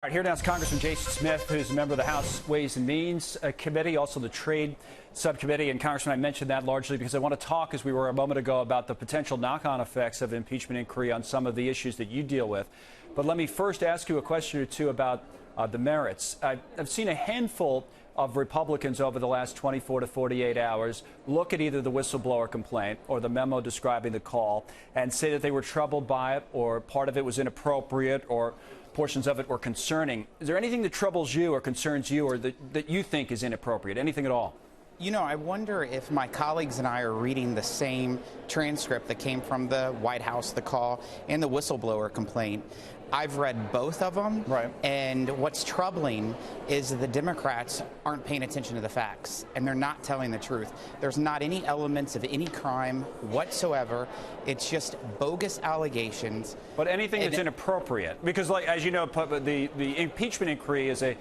All right, here now is Congressman Jason Smith, who's a member of the House Ways and Means Committee, also the Trade Subcommittee. And Congressman, I mentioned that largely because I want to talk, as we were a moment ago, about the potential knock-on effects of impeachment inquiry on some of the issues that you deal with. But let me first ask you a question or two about the merits. I've seen a handful of Republicans over the last 24 to 48 hours look at either the whistleblower complaint or the memo describing the call and say that they were troubled by it, or part of it was inappropriate, or portions of it were concerning. Is there anything that troubles you or concerns you or that you think is inappropriate? Anything at all? You know, I wonder if my colleagues and I are reading the same transcript that came from the White House, the call, and the whistleblower complaint. I've read both of them, right. And what's troubling is the Democrats aren't paying attention to the facts, and they're not telling the truth. There's not any elements of any crime whatsoever. It's just bogus allegations. But anything that's inappropriate, because, like, as you know, the impeachment inquiry is a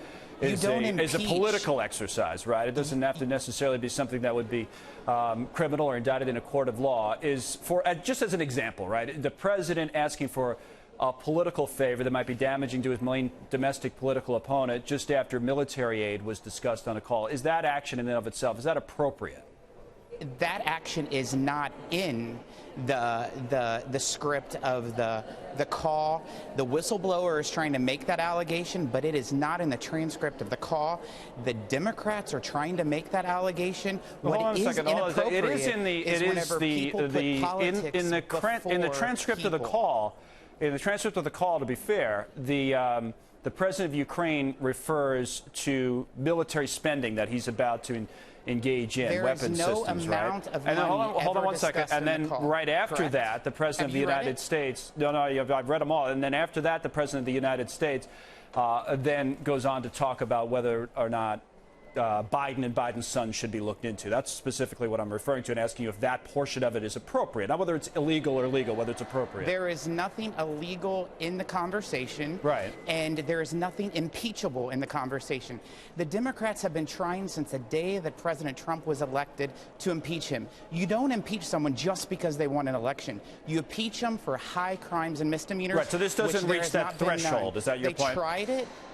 political exercise, right? It doesn't have to necessarily be something that would be criminal or indicted in a court of law. Is for just as an example, right? The president asking for a political favor that might be damaging to his main domestic political opponent just after military aid was discussed on a call. Is that action in and of itself, is that appropriate? That action is not in the script of the call. The whistleblower is trying to make that allegation, but it is not in the transcript of the call. The Democrats are trying to make that allegation. What is inappropriate in the transcript of the call. In the transcript of the call, to be fair, the president of Ukraine refers to military spending that he's about to engage in, weapons systems, right? And then hold on one second. And then right after that, the president of the United States, I've read them all. And then after that, the president of the United States then goes on to talk about whether or not Biden and Biden's son should be looked into. That's specifically what I'm referring to and asking you if that portion of it is appropriate. Not whether it's illegal or legal, whether it's appropriate. There is nothing illegal in the conversation. Right. And there is nothing impeachable in the conversation. The Democrats have been trying since the day that President Trump was elected to impeach him. You don't impeach someone just because they won an election. You impeach them for high crimes and misdemeanors. Right, so this doesn't reach that threshold. Is that your point?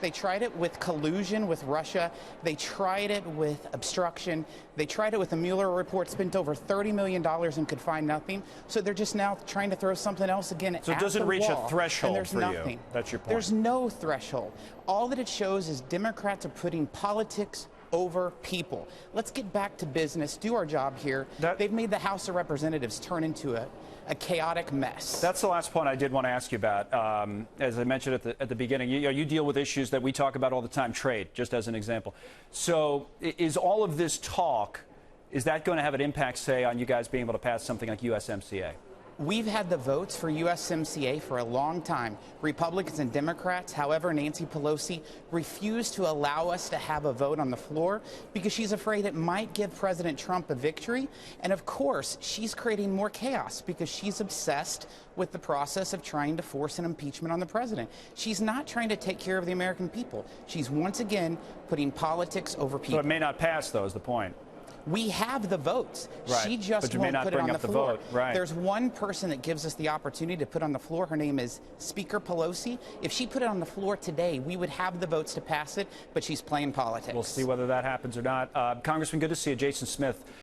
They tried it with collusion with Russia. They tried it with obstruction. They tried it with the Mueller report, spent over $30 million and could find nothing. So they're just now trying to throw something else again at the wall. So it doesn't reach a threshold for nothing. You. That's your point. There's no threshold. All that it shows is Democrats are putting politics over people. Let's get back to business, do our job here. They've made the House of Representatives turn into a chaotic mess. That's the last point I did want to ask you about. As I mentioned at the beginning, you deal with issues that we talk about all the time, trade, just as an example. So is all of this talk, is that going to have an impact, say, on you guys being able to pass something like USMCA? We've had the votes for USMCA for a long time. Republicans and Democrats, however, Nancy Pelosi refused to allow us to have a vote on the floor because she's afraid it might give President Trump a victory. And of course, she's creating more chaos because she's obsessed with the process of trying to force an impeachment on the president. She's not trying to take care of the American people. She's once again putting politics over people. So it may not pass, though, is the point. We have the votes. Right. She just won't put it on the floor. Vote. Right. There's one person that gives us the opportunity to put on the floor. Her name is Speaker Pelosi. If she put it on the floor today, we would have the votes to pass it, but she's playing politics. We'll see whether that happens or not. Congressman, good to see you. Jason Smith.